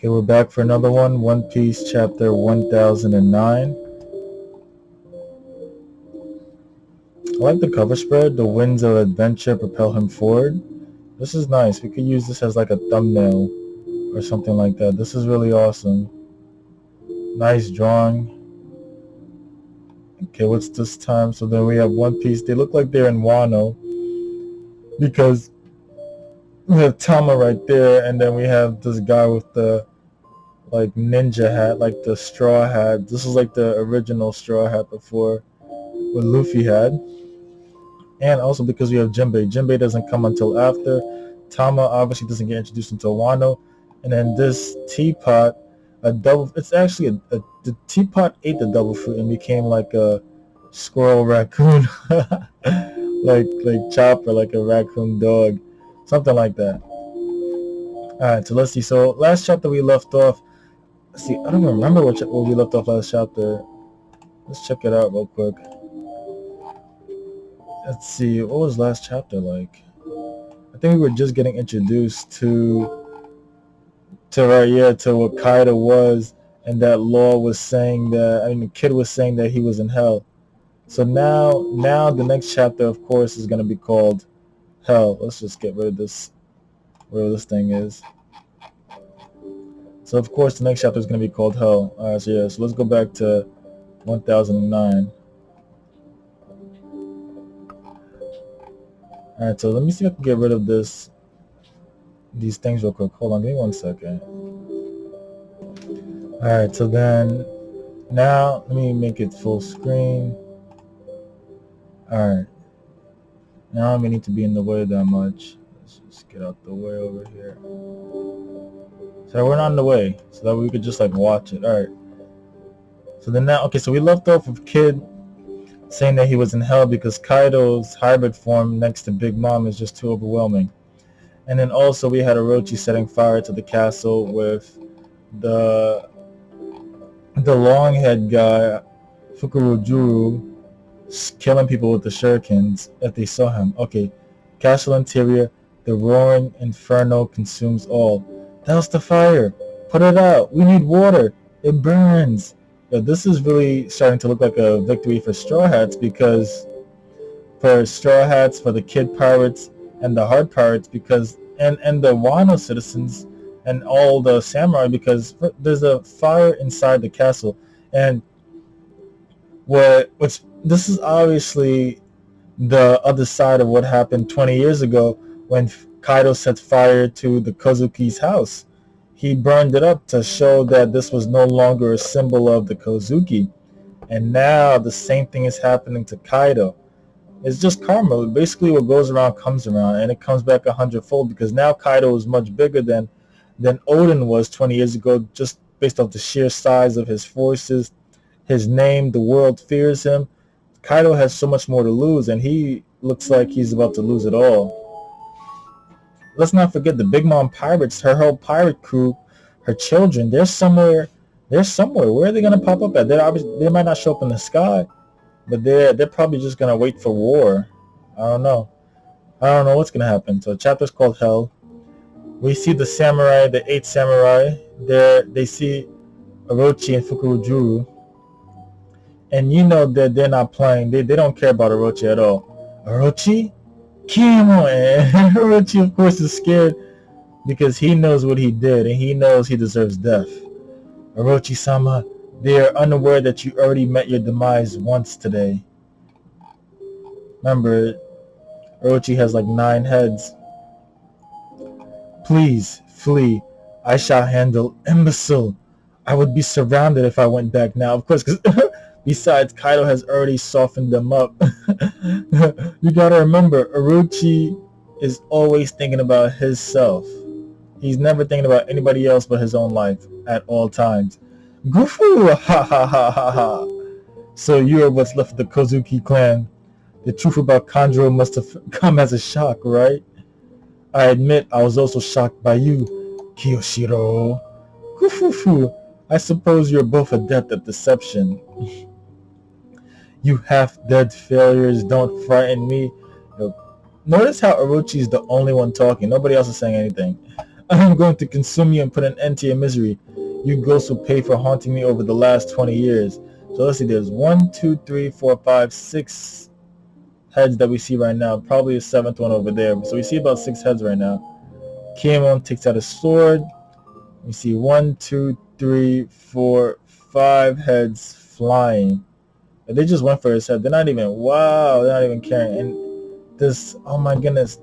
Okay, we're back for another one. One Piece chapter 1009. I like the cover spread. The winds of adventure propel him forward. This is nice. We could use this as like a thumbnail or something like that. This is really awesome. Nice drawing. Okay, what's this time? So then we have One Piece. They look like they're in Wano because we have Tama right there, and then we have this guy with the like ninja hat, like the straw hat. This is like the original straw hat before what Luffy had. And also because we have Jinbei. Jinbei doesn't come until after. Tama obviously doesn't get introduced until Wano. And then this teapot, it's actually the teapot ate the double fruit and became like a squirrel raccoon. like Chopper, like a raccoon dog. Something like that. Alright, so let's see. So last chapter we left off. Let's see, I don't remember where we left off last chapter. Let's check it out real quick. Let's see, what was last chapter like? I think we were just getting introduced to what Kaido was, and that Law was saying that, the kid was saying that he was in hell. So now the next chapter, of course, is going to be called Hell. Let's just get rid of this, wherever this thing is. So, of course, the next chapter is going to be called Hell. Alright, so yeah, so let's go back to 1009. Alright, so let me see if I can get rid of these things real quick. Hold on, give me 1 second. Alright, so then now let me make it full screen. Alright. Now I may need to be in the way that much. Let's just get out the way over here. So we're not in the way, so that we could just like watch it. Alright. So then now, okay, so we left off with Kid saying that he was in hell because Kaido's hybrid form next to Big Mom is just too overwhelming. And then also we had Orochi setting fire to the castle with the long-head guy, Fukurojuru, killing people with the shurikens if they saw him. Okay, castle interior, the roaring inferno consumes all. Douse the fire! Put it out! We need water! It burns! Yeah, this is really starting to look like a victory for Straw Hats, because for Straw Hats, for the Kid Pirates, and the Hard Pirates, because and the Wano citizens and all the samurai, because there's a fire inside the castle. And this is obviously the other side of what happened 20 years ago when Kaido set fire to the Kozuki's house. He burned it up to show that this was no longer a symbol of the Kozuki. And now the same thing is happening to Kaido. It's just karma. Basically what goes around comes around, and it comes back 100-fold, because now Kaido is much bigger than Oden was 20 years ago, just based off the sheer size of his forces, his name, the world fears him. Kaido has so much more to lose, and he looks like he's about to lose it all. Let's not forget the Big Mom pirates, her whole pirate crew, her children. They're somewhere. Where are they gonna pop up at? They might not show up in the sky, but they're probably just gonna wait for war. I don't know what's gonna happen. So the chapter's called Hell. We see the samurai, the 8 samurai. They see Orochi and Fukurojuru, and you know that they're not playing. They don't care about Orochi at all. Orochi? Kimo! And Orochi, of course, is scared because he knows what he did, and he knows he deserves death. Orochi-sama, they are unaware that you already met your demise once today. Remember, Orochi has like 9 heads. Please, flee. I shall handle. Imbecile. I would be surrounded if I went back now. Of course, because besides, Kaido has already softened them up. You gotta remember, Orochi is always thinking about himself. He's never thinking about anybody else but his own life at all times. Gufu! Ha ha ha ha ha! So you are what's left of the Kozuki clan. The truth about Kanjuro must have come as a shock, right? I admit I was also shocked by you, Kiyoshiro. Gufu! I suppose you're both adept at deception. You half-dead failures don't frighten me. Notice how Orochi is the only one talking. Nobody else is saying anything. I'm going to consume you and put an end to your misery. You ghosts will pay for haunting me over the last 20 years. So let's see, there's 1, 2, 3, 4, 5, 6 heads that we see right now. Probably a seventh one over there. So we see about 6 heads right now. Kiemon takes out a sword. We see 1, 2, 3, 4, 5 heads flying. And they just went for his head. They're not even, wow, they're not even caring. And this, oh my goodness.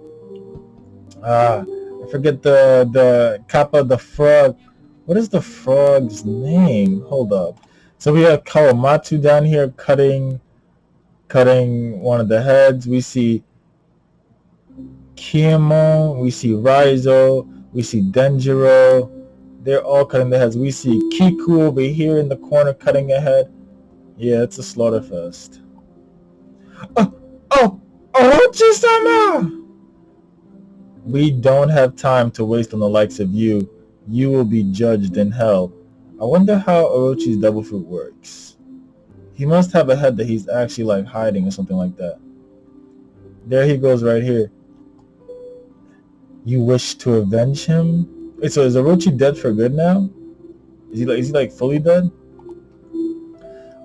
I forget the Kappa the frog. What is the frog's name? Hold up. So we have Kawamatsu down here cutting one of the heads. We see Kiemon, we see Raizo, we see Denjiro. They're all cutting the heads. We see Kiku over here in the corner cutting a head. Yeah, it's a slaughter fest. Oh, oh, Orochi-sama! We don't have time to waste on the likes of you. You will be judged in hell. I wonder how Orochi's devil fruit works. He must have a head that he's actually like hiding or something like that. There he goes right here. You wish to avenge him? Wait, so is Orochi dead for good now? Is he like fully dead?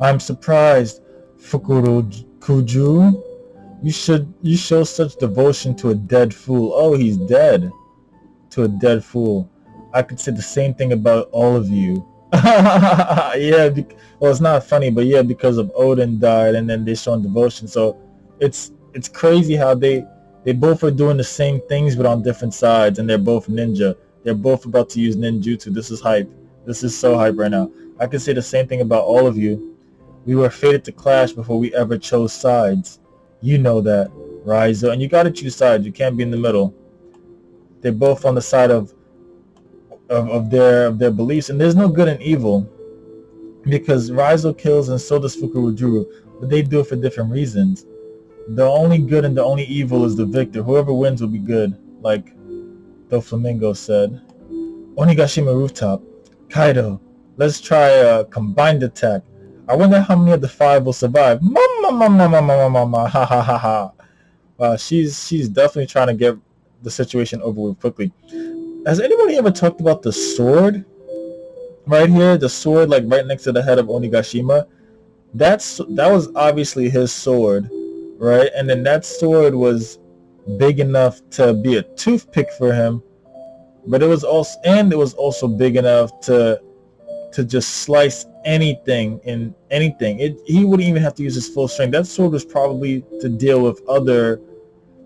I'm surprised, Fukurokuju. You show such devotion to a dead fool. Oh, he's dead. To a dead fool. I could say the same thing about all of you. Yeah, well, it's not funny, but yeah, because of Odin died, and then they showing devotion. So it's crazy how they both are doing the same things, but on different sides, and they're both ninja. They're both about to use ninjutsu. This is hype. This is so hype right now. I could say the same thing about all of you. We were fated to clash before we ever chose sides. You know that, Raizo, and you gotta choose sides. You can't be in the middle. They're both on the side of their beliefs, and there's no good and evil, because Raizo kills and so does Fukurokuju, but they do it for different reasons. The only good and the only evil is the victor. Whoever wins will be good, like Doflamingo said. Onigashima rooftop. Kaido, let's try a combined attack. I wonder how many of the 5 will survive. Mama, mama, mama, mama, mama, ha ha ha ha. She's definitely trying to get the situation over with quickly. Has anybody ever talked about the sword? Right here, the sword like right next to the head of Onigashima. That was obviously his sword, right? And then that sword was big enough to be a toothpick for him, but it was also big enough to just slice anything in anything. He wouldn't even have to use his full strength. That sword was probably to deal with other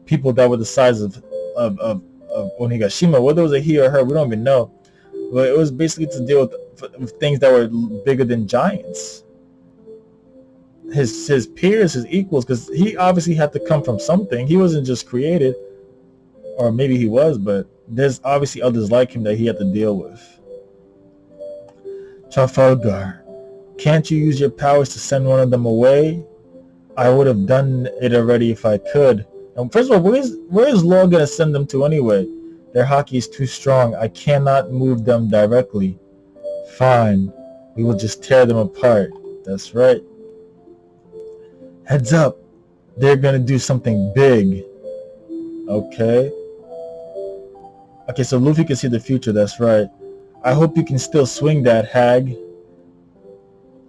people that were the size of Onigashima. Whether it was a he or her, we don't even know. But it was basically to deal with things that were bigger than giants. His peers, his equals, because he obviously had to come from something. He wasn't just created, or maybe he was, but there's obviously others like him that he had to deal with. Trafalgar, can't you use your powers to send one of them away? I would have done it already if I could. And first of all, where is Law gonna send them to anyway? Their hockey is too strong. I cannot move them directly. Fine. We will just tear them apart. That's right. Heads up. They're gonna do something big. Okay. Okay, so Luffy can see the future. That's right. I hope you can still swing that, hag.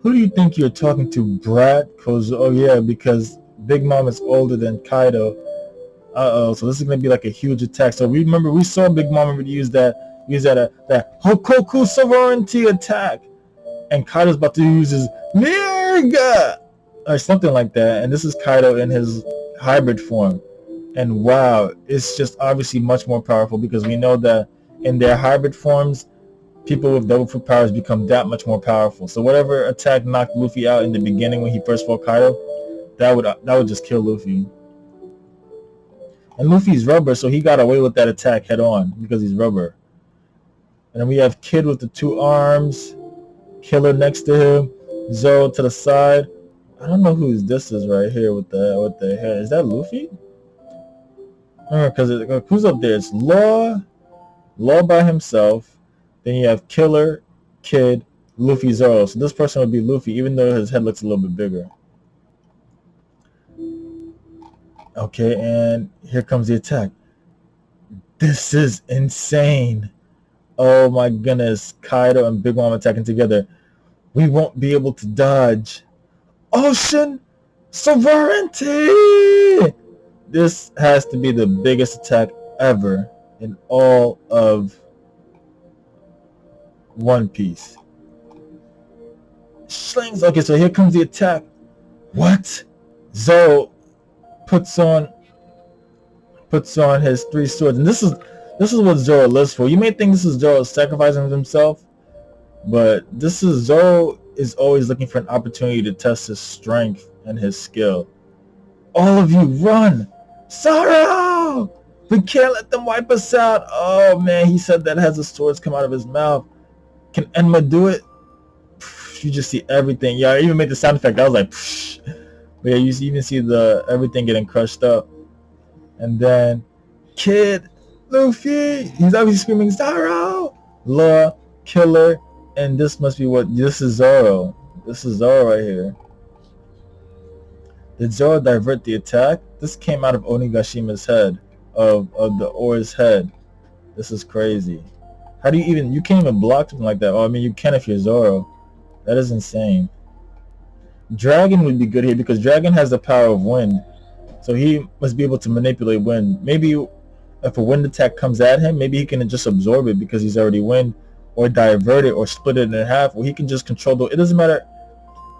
Who do you think you're talking to, brat? Cause, oh yeah, because Big Mom is older than Kaido. Uh-oh, so this is gonna be like a huge attack. So we saw Big Mom use that Hokoku sovereignty attack, and Kaido's about to use his Mirga or something like that. And this is Kaido in his hybrid form, and wow, it's just obviously much more powerful, because we know that in their hybrid forms, people with double fruit powers become that much more powerful. So whatever attack knocked Luffy out in the beginning when he first fought Kaido, that would just kill Luffy. And Luffy's rubber, so he got away with that attack head on because he's rubber. And then we have Kid with the 2 arms, Killer next to him, Zoro to the side. I don't know who this is right here with the head. Is that Luffy? Because who's up there? It's Law by himself. Then you have Killer, Kid, Luffy, Zoro. So this person would be Luffy, even though his head looks a little bit bigger. Okay, and here comes the attack. This is insane. Oh my goodness, Kaido and Big Mom attacking together. We won't be able to dodge. Ocean sovereignty! This has to be the biggest attack ever in all of One Piece. Slings. Okay, so here comes the attack. What? Zoro puts on his three swords, and this is what Zoro lives for. You may think this is Zoro sacrificing himself, but this is Zoro is always looking for an opportunity to test his strength and his skill. All of you, run! Zoro! We can't let them wipe us out. Oh man, he said that as the swords come out of his mouth. Can Enma do it? You just see everything. Yeah, I even made the sound effect. I was like, psh. But yeah, you even see the everything getting crushed up. And then Kid, Luffy, he's obviously screaming Zoro, Law, Killer, and this must be this is Zoro. This is Zoro right here. Did Zoro divert the attack? This came out of Onigashima's head, of the Oar's head. This is crazy. How do you can't even block something like that. Oh, I mean, you can if you're Zoro. That is insane. Dragon would be good here because Dragon has the power of wind. So he must be able to manipulate wind. Maybe if a wind attack comes at him, maybe he can just absorb it because he's already wind, or divert it, or split it in half, or he can just control it doesn't matter.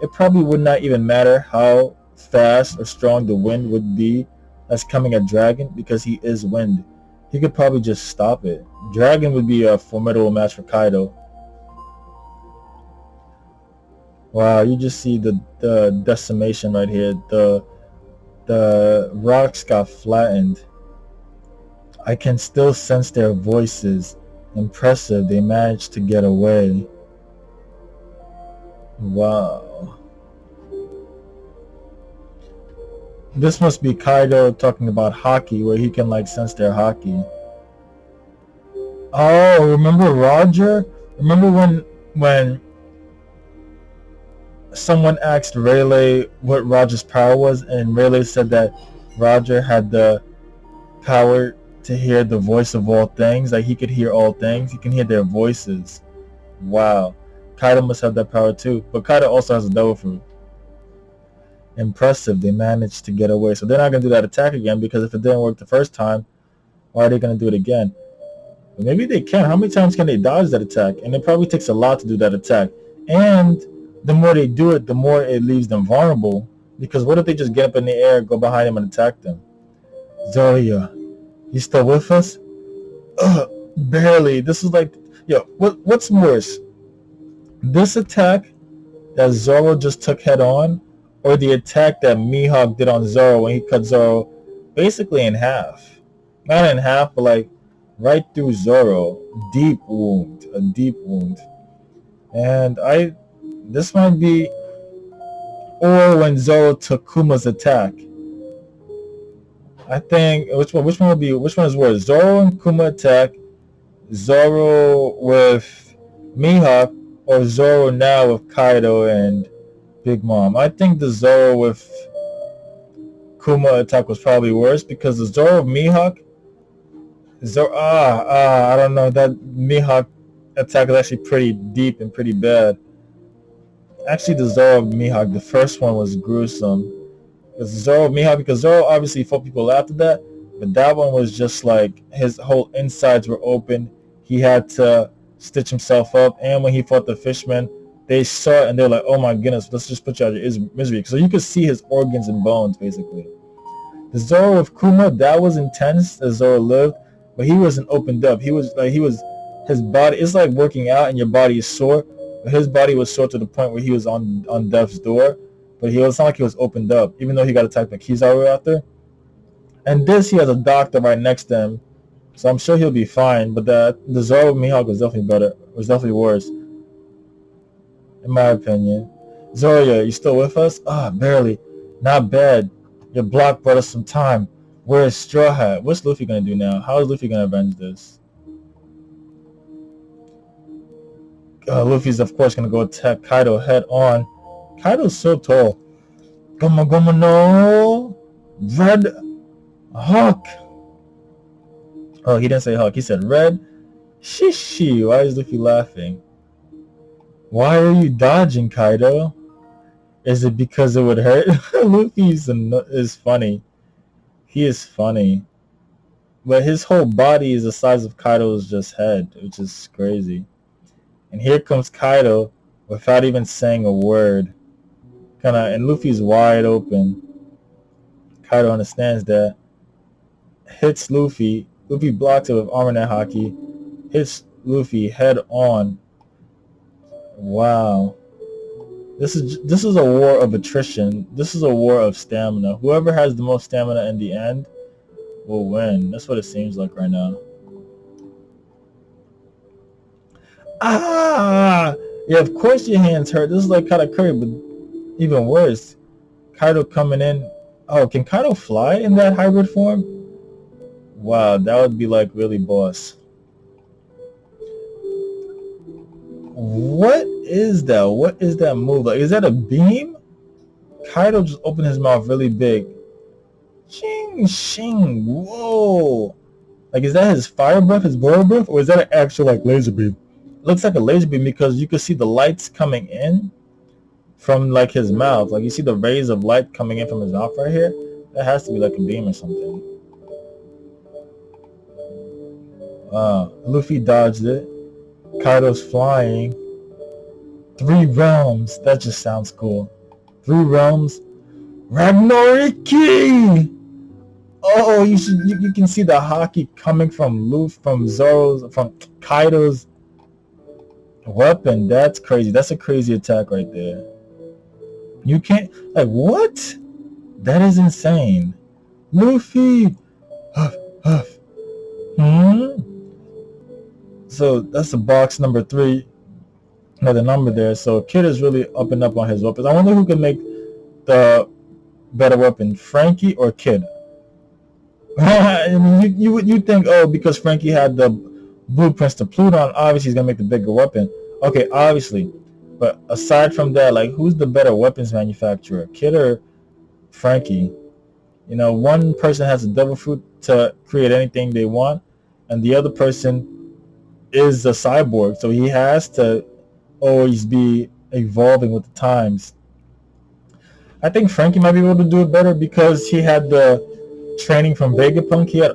It probably would not even matter how fast or strong the wind would be that's coming at Dragon because he is wind. He could probably just stop it. Dragon would be a formidable match for Kaido. Wow, you just see the decimation right here. The rocks got flattened. I can still sense their voices. Impressive, they managed to get away. Wow. This must be Kaido talking about haki, where he can like sense their haki. Oh, remember Roger? Remember when someone asked Rayleigh what Roger's power was, and Rayleigh said that Roger had the power to hear the voice of all things. Like he could hear all things. He can hear their voices. Wow. Kaido must have that power too. But Kaido also has a devil fruit. Impressive. They managed to get away. So they're not going to do that attack again, because if it didn't work the first time, why are they going to do it again? But maybe they can. How many times can they dodge that attack? And it probably takes a lot to do that attack. And the more they do it, the more it leaves them vulnerable. Because what if they just get up in the air, go behind them, and attack them? Zoya, you still with us? Ugh, barely. This is like, yo, what's worse? This attack that Zoro just took head on, or the attack that Mihawk did on Zoro when he cut Zoro basically in half? Not in half, but like right through Zoro. Deep wound. A deep wound. And this might be, or when Zoro took Kuma's attack. I think which one is worse? Zoro and Kuma attack, Zoro with Mihawk, or Zoro now with Kaido and Big Mom. I think the Zoro with Kuma attack was probably worse, because the Zoro with Mihawk, I don't know, that Mihawk attack is actually pretty deep and pretty bad. Actually, the Zoro with Mihawk, the first one was gruesome. Because Zoro obviously fought people after that, but that one was just like his whole insides were open. He had to stitch himself up, and when he fought the fishmen, they saw it and they were like, "Oh my goodness, let's just put you out of your misery." So you could see his organs and bones basically. The Zoro with Kuma, that was intense as Zoro lived, but he wasn't opened up. His body. It's like working out and your body is sore, but his body was sore to the point where he was on death's door. But it's not like he was opened up, even though he got attacked by Kizaru after. And he has a doctor right next to him, so I'm sure he'll be fine. But the Zoro Mihawk was definitely better. Was definitely worse, in my opinion. Zoya, you still with us? Barely. Not bad. Your block brought us some time. Where's Straw Hat? What's Luffy gonna do now? How is Luffy gonna avenge this? Luffy's of course gonna go attack Kaido head on. Kaido's so tall. Goma no Red Hawk. Oh, he didn't say Hawk. He said Red Shishi, why is Luffy laughing? Why are you dodging, Kaido? Is it because it would hurt? Luffy is funny. He is funny. But his whole body is the size of Kaido's just head, which is crazy. And here comes Kaido without even saying a word. And Luffy's wide open. Kaido understands that. Hits Luffy. Luffy blocks it with Armor Net Haki. Hits Luffy head on. Wow. This is a war of attrition. This is a war of stamina. Whoever has the most stamina in the end will win. That's what it seems like right now. Ah! Yeah, of course your hands hurt. This is like Katakuri, but even worse. Kaido coming in. Oh, can Kaido fly in that hybrid form? Wow, that would be like really boss. What is that? What is that move? Like, is that a beam? Kaido just opened his mouth really big. Ching, shing, whoa. Like, is that his fire breath, his boil breath, or is that an actual, like, laser beam? It looks like a laser beam because you can see the lights coming in from, like, his mouth. Like, you see the rays of light coming in from his mouth right here. That has to be like a beam or something. Luffy dodged it. Kaido's flying. 3 realms. That just sounds cool. 3 realms. Ragnariki! Oh, you can see the haki coming from Zoro's, from Kaido's weapon. That's crazy. That's a crazy attack right there. You can't, like, what? That is insane. Luffy! Huff, huff. So that's the box number 3. Another number there. So Kid is really up and up on his weapons. I wonder who can make the better weapon, Franky or Kid? I mean, you think, oh, because Franky had the blueprints to Pluton, obviously he's gonna make the bigger weapon. Okay, obviously. But aside from that, like, who's the better weapons manufacturer, Kid or Franky? You know, one person has a devil fruit to create anything they want, and the other person is a cyborg, so he has to always be evolving with the times. I think Franky might be able to do it better because he had the training from Vegapunk. He had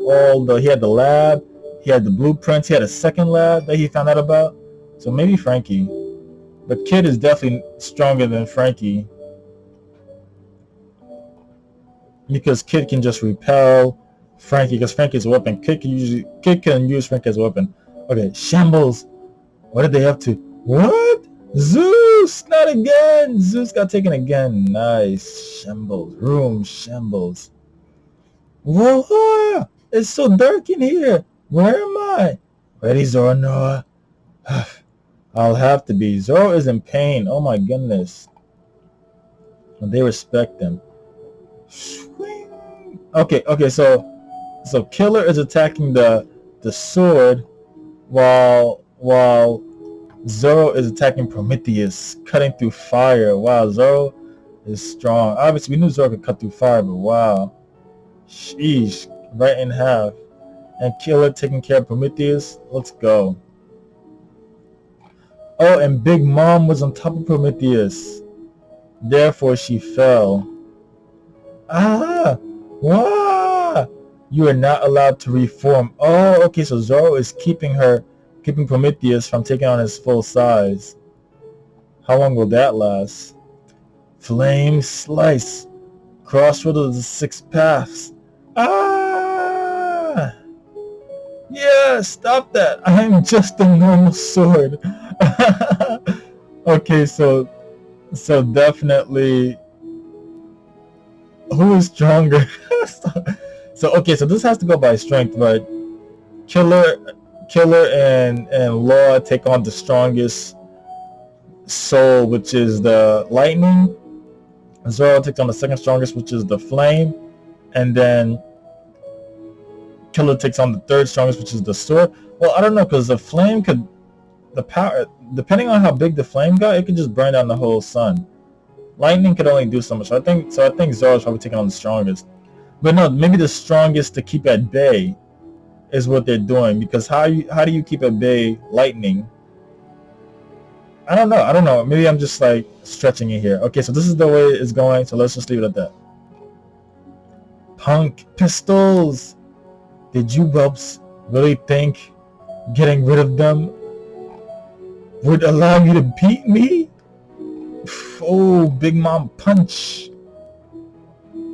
the lab, he had the blueprints, he had a second lab that he found out about. So maybe Franky. But Kid is definitely stronger than Franky. Because Kid can just repel Franky, because Franky's a weapon. Kid can use Franky as a weapon. Okay, Shambles. What did they up to? What? Zeus! Not again! Zeus got taken again. Nice. Shambles. Room Shambles. Whoa! It's so dark in here. Where am I? Ready, Zoro? No. I'll have to be. Zoro is in pain. Oh my goodness. And they respect him. Swing. Okay, so Killer is attacking the sword while Zoro is attacking Prometheus, cutting through fire. Wow, Zoro is strong. Obviously, we knew Zoro could cut through fire, but wow. Sheesh, right in half. And Killer taking care of Prometheus. Let's go. Oh, and Big Mom was on top of Prometheus. Therefore, she fell. Ah! Wow! You are not allowed to reform. Oh, okay, so Zoro is keeping Prometheus from taking on his full size. How long will that last? Flame Slice. Crossroad of the 6 paths. Ah! Yeah, stop that. I am just a normal sword. Okay, so definitely, who is stronger? So this has to go by strength, but Killer and Law take on the strongest soul, which is the lightning. Zoro takes on the second strongest, which is the flame, and then Killer takes on the third strongest, which is the sword. Well, I don't know, because the flame could, the power, depending on how big the flame got, it could just burn down the whole sun. Lightning could only do so much. So I think Zoro's probably taking on the strongest. But no, maybe the strongest to keep at bay. is what they're doing, because how do you keep at bay lightning? I don't know. Maybe I'm just like stretching it here. Okay, so this is the way it's going, so let's just leave it at that. Punk pistols. Did you whelps really think getting rid of them would allow you to beat me? Oh, Big Mom punch.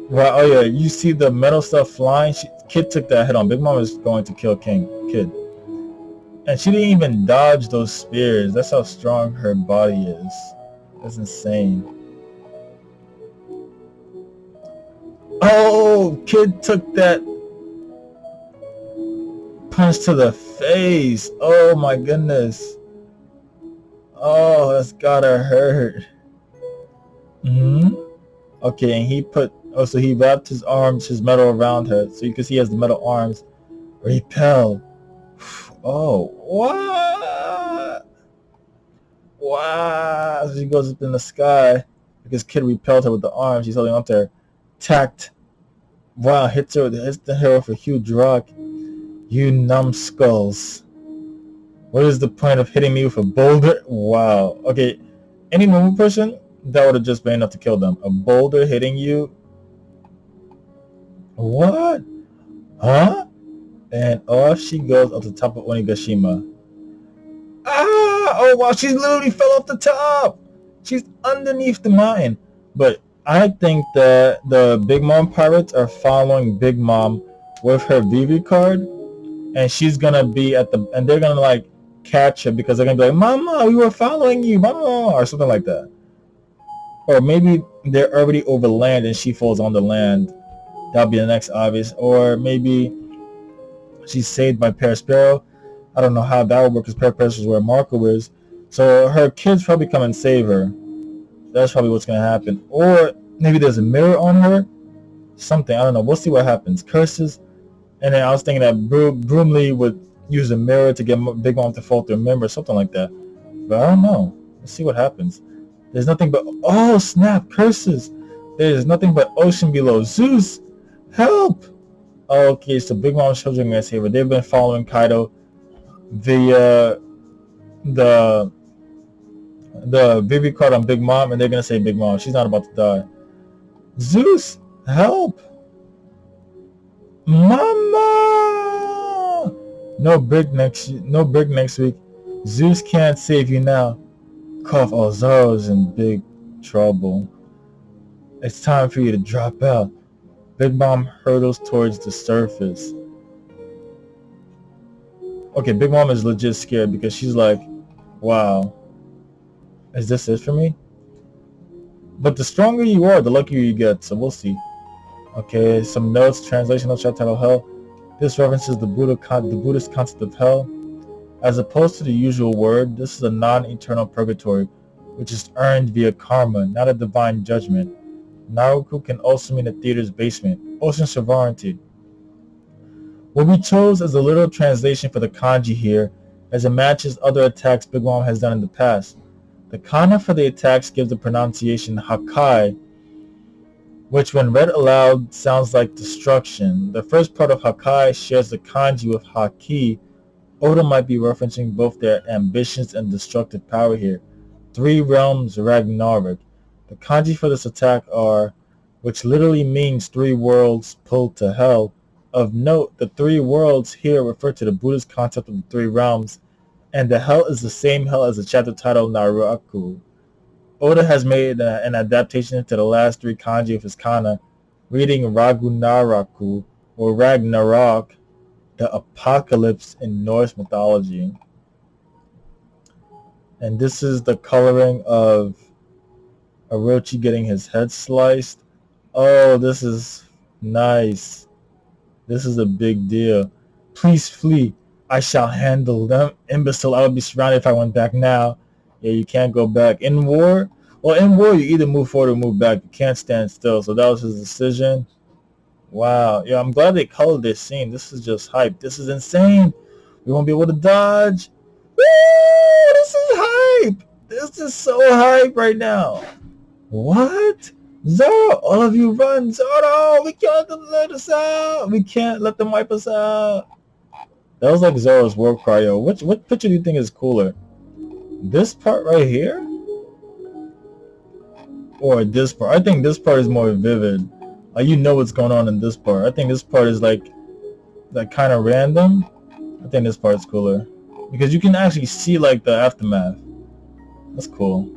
Wow, oh yeah, you see the metal stuff flying? Kid took that head on. Big Mom is going to kill Kid. And she didn't even dodge those spears. That's how strong her body is. That's insane. Oh, Kid took that punch to the face. Oh my goodness. Oh, that's gotta hurt. Okay, and he put... Oh, so he wrapped his arms, his metal around her. So you can see he has the metal arms. Repel. Oh, what? Wow. So she goes up in the sky. Because Kid repelled her with the arms. She's holding on to her. Tact. Wow, hits the hero with a huge rock. You numbskulls. What is the point of hitting me with a boulder? Wow. Okay, any normal person, that would have just been enough to kill them. A boulder hitting you? What? Huh? And off she goes off the top of Onigashima. Ah! Oh wow, she literally fell off the top! She's underneath the mine. But I think that the Big Mom pirates are following Big Mom with her Vivi card. And she's gonna be at the... And they're gonna like catch her because they're gonna be like, Mama, we were following you, Mama! Or something like that. Or maybe they're already over land and she falls on the land. That'll be the next obvious. Or maybe she's saved by Perispero. I don't know how that would work because Perispero is where Marco is. So her kids probably come and save her. That's probably what's going to happen. Or maybe there's a mirror on her. Something. I don't know. We'll see what happens. Curses. And then I was thinking that Broomley would use a mirror to get Big Mom to fall through a member. Something like that. But I don't know. Let's see what happens. There's nothing but... Oh, snap. Curses. There's nothing but ocean below. Zeus! Help! Okay, so Big Mom's children are going to save her. They've been following Kaido via the Vivi card on Big Mom, and they're going to save Big Mom. She's not about to die. Zeus! Help! Mama! No brig next week. Zeus can't save you now. Cough. Oh, Zoro's in big trouble. It's time for you to drop out. Big Mom hurtles towards the surface. Okay, Big Mom is legit scared because she's like, wow, is this it for me? But the stronger you are, the luckier you get, so we'll see. Okay, some notes, translation of chapter title Hell. This references the Buddhist concept of hell. As opposed to the usual word, this is a non-eternal purgatory, which is earned via karma, not a divine judgment. Naruku can also mean a theater's basement, ocean sovereignty. What we chose as a literal translation for the kanji here, as it matches other attacks Big Mom has done in the past. The kana for the attacks gives the pronunciation Hakai, which when read aloud sounds like destruction. The first part of Hakai shares the kanji with Haki. Oda might be referencing both their ambitions and destructive power here. Three Realms Ragnarok. The kanji for this attack are, which literally means three worlds pulled to hell. Of note, the three worlds here refer to the Buddhist concept of the three realms, and the hell is the same hell as the chapter title Naraku. Oda has made an adaptation to the last three kanji of his kana, reading Ragnaraku, or Ragnarok, the apocalypse in Norse mythology. And this is the coloring of Orochi getting his head sliced. Oh, this is nice. This is a big deal. Please flee. I shall handle them. Imbecile, I would be surrounded if I went back now. Yeah, you can't go back. In war? Well, in war, you either move forward or move back. You can't stand still. So that was his decision. Wow. Yeah, I'm glad they colored this scene. This is just hype. This is insane. We won't be able to dodge. Woo! This is hype. This is so hype right now. What? Zoro, all of you run. Zoro, we can't let us out. We can't let them wipe us out. That was like Zoro's war cry, yo. What picture do you think is cooler? This part right here? Or this part? I think this part is more vivid. Like, you know what's going on in this part. I think this part is like kind of random. I think this part's cooler because you can actually see like the aftermath. That's cool.